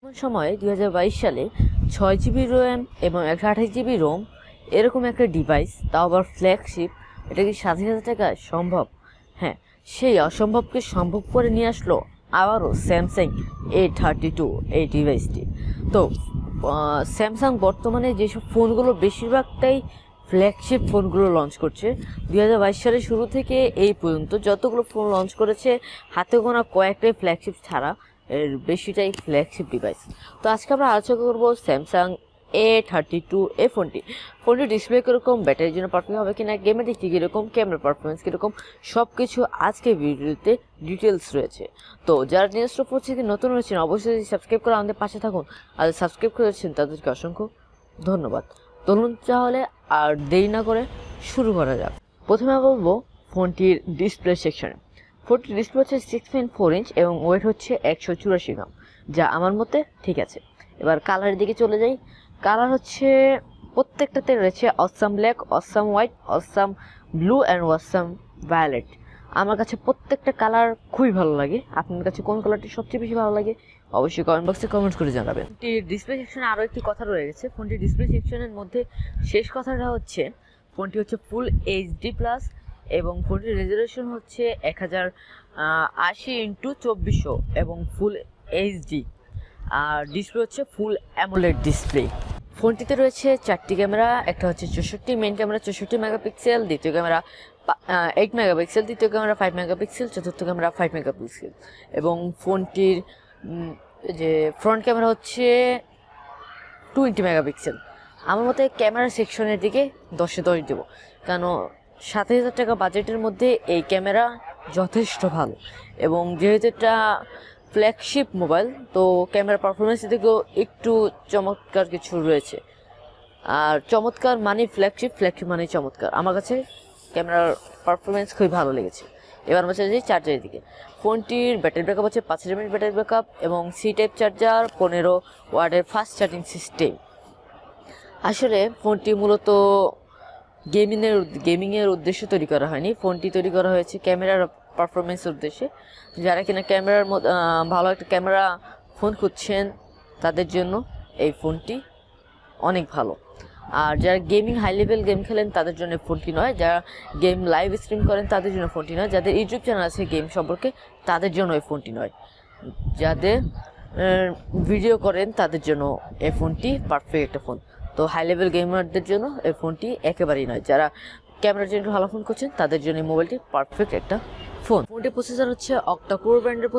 এমন সময় 2022 সালে 6 জিবি র্যাম এবং 128 জিবি রোম এরকম একটা ডিভাইস, তাও আবার ফ্ল্যাগশিপ, এটা কি 70,000 টাকায় সম্ভব? হ্যাঁ, সেই অসম্ভবকে সম্ভব করে নিয়ে আসলো আবারও স্যামসাং A32 এই ডিভাইসটি। তো স্যামসাং বর্তমানে যেসব ফোনগুলো বেশিরভাগটাই ফ্ল্যাগশিপ ফোনগুলো লঞ্চ করছে। 2022 সালের শুরু থেকে এই পর্যন্ত যতগুলো ফোন লঞ্চ করেছে হাতে গোনা কয়েকটাই ফ্ল্যাগশিপ ছাড়া এর বেশিটাই ফ্ল্যাগশিপ ডিভাইস। তো আজকে আমরা আলোচনা করবো স্যামসাং A32 এই ফোনটির ডিসপ্লে কীরকম, ব্যাটারির জন্য পারফেক্ট হবে কিনা, গেমের দিক থেকে কীরকম, ক্যামেরা পারফরমেন্স কীরকম, সব কিছু আজকে ভিডিওতে ডিটেলস রয়েছে। তো যারা নিজস্ব পরিস্থিতি নতুন রয়েছেন অবশ্যই সাবস্ক্রাইব করে আমাদের পাশে থাকুন, আর সাবস্ক্রাইব করেছেন তাদেরকে অসংখ্য ধন্যবাদ। চলুন তাহলে আর দেরি না করে শুরু করা যাক। প্রথমে বলবো ফোনটির ডিসপ্লে সেকশনে। ফোনটির ডিসপ্লে হচ্ছে 6.4 ইঞ্চ এবং ওয়েট হচ্ছে 184 গ্রাম, যা আমার মতে ঠিক আছে। এবার কালারের দিকে চলে যাই। কালার হচ্ছে প্রত্যেকটাতে রয়েছে awesome black, awesome white, awesome blue and awesome violet. আমার কাছে প্রত্যেকটা কালার খুবই ভালো লাগে। আপনার কাছে কোন কালারটি সবচেয়ে বেশি ভালো লাগে অবশ্যই কমেন্ট বক্সে কমেন্ট করে জানাবেন। ফোনটির ডিসপ্লে সেকশনে আরও একটি কথা রয়ে গেছে। ফোনটির ডিসপ্লে সেকশনের মধ্যে শেষ কথাটা হচ্ছে ফোনটি হচ্ছে ফুল এইচডি প্লাস এবং ফোনটির রেজুলেশন হচ্ছে 1080x2400 এবং ফুল এইচডি, আর ডিসপ্লে হচ্ছে ফুল অ্যামোলেড ডিসপ্লে। ফোনটিতে রয়েছে 4টি ক্যামেরা। একটা হচ্ছে 64 মেইন ক্যামেরা 64 মেগাপিক্সেল, দ্বিতীয় ক্যামেরা 8 মেগাপিক্সেল, তৃতীয় ক্যামেরা 5 মেগাপিক্সেল, চতুর্থ ক্যামেরা 5 মেগাপিক্সেল এবং ফোনটির যে ফ্রন্ট ক্যামেরা হচ্ছে 20 মেগাপিক্সেল। আমার মতে ক্যামেরা সেকশনের দিকে 10-এ 10 দেবো, কারণ 70,000 টাকা বাজেটের মধ্যে এই ক্যামেরা যথেষ্ট ভালো এবং যেহেতু এটা ফ্ল্যাগশিপ মোবাইল তো ক্যামেরা পারফরমেন্সের দিকেও একটু চমৎকার কিছু রয়েছে। আর চমৎকার মানে ফ্ল্যাগশিপ, ফ্ল্যাগশিপ মানে চমৎকার। আমার কাছে ক্যামেরার পারফরমেন্স খুবই ভালো লেগেছে। এবার আমরা চলে যাই চার্জারের দিকে। ফোনটির ব্যাটারি ব্যাকআপ হচ্ছে 5000 mAh ব্যাটারি ব্যাকআপ এবং সি টাইপ চার্জার, 15 ওয়াটের ফাস্ট চার্জিং সিস্টেম। আসলে ফোনটি মূলত গেমিংয়ের উদ্দেশ্যে তৈরি করা হয়নি। ফোনটি তৈরি করা হয়েছে ক্যামেরার পারফরমেন্সের উদ্দেশ্যে। যারা কিনা ক্যামেরার ভালো একটা ক্যামেরা ফোন খুঁজছেন তাদের জন্য এই ফোনটি অনেক ভালো। আর যারা হাই লেভেল গেম খেলেন তাদের জন্য ফোনটি নয়। যারা গেম লাইভ স্ট্রিম করেন তাদের জন্য ফোনটি নয়। যাদের ইউটিউব চ্যানেল আছে গেম সম্পর্কে তাদের জন্য এই ফোনটি নয়। যাদের ভিডিও করেন তাদের জন্য এই ফোনটি পারফেক্ট একটা ফোন। তো হাই লেভেল গেমারদের জন্য এই ফোনটি একেবারেই নয়। যারা ক্যামেরার জন্য ভালো ফোন করছেন তাদের জন্য এই মোবাইলটি পারফেক্ট একটা ফোন। ফোনটির প্রসেসর হচ্ছে অক্টা-কোর ব্র্যান্ডের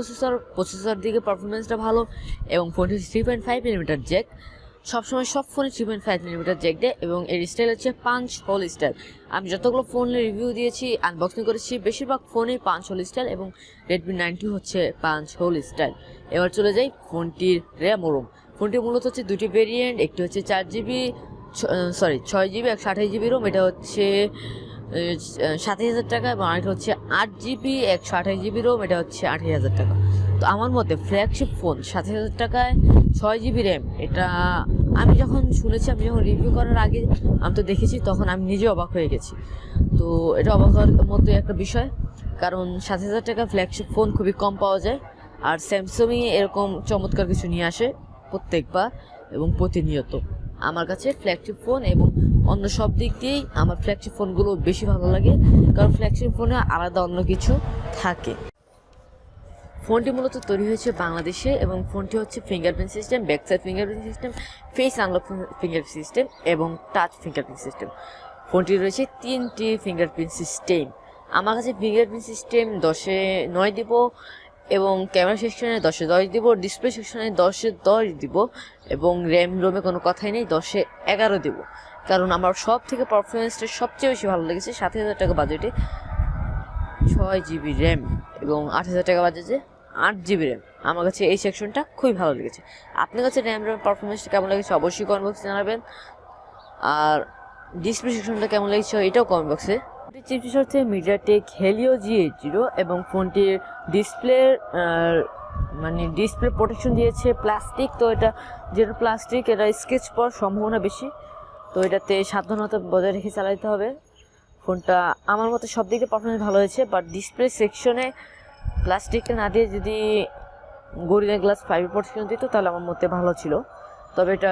প্রসেসর দিকে পারফরমেন্সটা ভালো এবং ফোনটি 3.5mm জ্যাক। সবসময় সব ফোনে 3.5mm জ্যাক দেয় এবং এর স্টাইল হচ্ছে পাঞ্চ হোল স্টাইল। আমি যতগুলো ফোনের রিভিউ দিয়েছি, আনবক্সিং করেছি, বেশিরভাগ ফোনেই পাঞ্চ হোল স্টাইল এবং রেডমি 9 হচ্ছে পাঞ্চ হোল স্টাইল। এবার চলে যাই ফোনটির র্যাম ও রোম। ফোনটি মূলত হচ্ছে দুটি ভেরিয়েন্ট। একটি হচ্ছে 6 জিবি 128GB রোম, এটা হচ্ছে 70,000 টাকা এবং আরেকটা হচ্ছে 8 জিবি 128GB রোম, এটা হচ্ছে 28,000 টাকা। তো আমার মতে ফ্ল্যাগশিপ ফোন 70,000 টাকায় 6 জিবি র্যাম, এটা আমি যখন শুনেছি, আমি যখন রিভিউ করার আগে আমি তো দেখেছি, তখন আমি নিজে অবাক হয়ে গেছি। তো এটা অবাক হওয়ার মধ্যে একটা বিষয়, কারণ 70,000 টাকা ফ্ল্যাগশিপ ফোন খুবই কম পাওয়া যায়। আর স্যামসাংই এরকম চমৎকার কিছু নিয়ে আসে প্রত্যেকবার এবং প্রতিনিয়ত। আমার কাছে ফ্ল্যাগশিপ ফোন এবং অন্য সব দিক দিয়েই আমার ফ্ল্যাগশিপ ফোনগুলো বেশি ভালো লাগে, কারণ ফ্ল্যাগশিপ ফোনে আলাদা অন্য কিছু থাকে। ফোনটি মূলত তৈরি হয়েছে বাংলাদেশে এবং ফোনটি হচ্ছে fingerprint system, backside fingerprint system, face unlock fingerprint system এবং টাচ ফিঙ্গারপ্রিন্ট সিস্টেম। ফোনটি রয়েছে 3টি ফিঙ্গারপ্রিন্ট সিস্টেম। আমার কাছে ফিঙ্গারপ্রিন্ট সিস্টেম 10-এ 9 দিব এবং ক্যামেরা সেকশনে 10-এ 10 দিব, ডিসপ্লে সেকশনে 10-এ 10 দিব এবং রোমে কোনো কথাই নেই, 10-এ 11 দিব। কারণ আমার সব থেকে পারফরমেন্সটা সবচেয়ে বেশি ভালো লেগেছে 70,000 টাকা বাজেটে 6 জিবি র্যাম এবং 8,000 টাকা বাজেটে 8 জিবি র্যাম। আমার কাছে এই সেকশনটা খুবই ভালো লেগেছে। আপনার কাছে র্যাম পারফরমেন্সটা কেমন লেগেছে অবশ্যই কমেন্ট বক্সে জানাবেন, আর ডিসপ্লে সেকশনটা কেমন লেগেছে এটাও কমেন্ট বক্সে। চিপস হচ্ছে মিডিয়াটেক হেলিও G80 এবং ফোনটির ডিসপ্লে প্রোটেকশন দিয়েছে প্লাস্টিক। তো এটা যেটা প্লাস্টিক, এটা স্কেচ পাওয়ার সম্ভাবনা বেশি, তো এটাতে সাবধানতা বজায় রেখে চালাতে হবে। ফোনটা আমার মতে সব দিকে পারফরমেন্স ভালো হয়েছে, বাট ডিসপ্লে সেকশনে প্লাস্টিকটা না দিয়ে যদি গরিলা গ্লাস 5 প্রোটেকশন দিত তাহলে আমার মতে ভালো ছিল। তবে এটা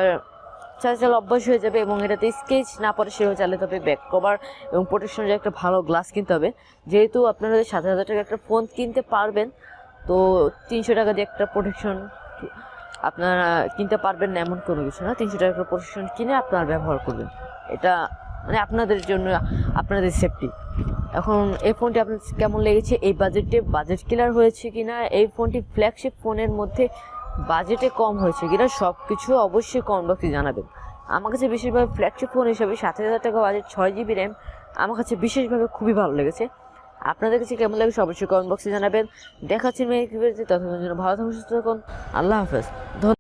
চালে অভ্যাস হয়ে যাবে এবং এটাতে স্কেচ না পড়ে সেভাবে চালাতে হবে। ব্যাক কভার এবং প্রোটেকশনের একটা ভালো গ্লাস কিনতে হবে। যেহেতু আপনারা 7,000 টাকা একটা ফোন কিনতে পারবেন, তো 300 টাকা দিয়ে একটা প্রোটেকশন আপনারা কিনতে পারবেন না এমন কোনো কিছু না। 300 টাকা একটা প্রোটেকশন কিনে আপনারা ব্যবহার করবেন, এটা মানে আপনাদের জন্য, আপনাদের সেফটি। এখন এই ফোনটি আপনার কেমন লেগেছে? এই বাজেট ক্লিয়ার হয়েছে কিনা, এই ফোনটি ফ্ল্যাগশিপ ফোনের মধ্যে বাজেটে কম হয়েছে কিনা, সব কিছু অবশ্যই কমেন্ট বক্সে জানাবেন। আমার কাছে বিশেষভাবে ফ্ল্যাগশিপ ফোন হিসাবে 7,000 টাকা বাজেট 6GB র্যাম আমার কাছে বিশেষভাবে খুবই ভালো লেগেছে। আপনাদের কাছে কেমন লেগেছে অবশ্যই কমেন্ট বক্সে জানাবেন। দেখাচ্ছি ততক্ষণের জন্য ভালো থাকুন, সুস্থ থাকুন, আল্লাহ হাফেজ।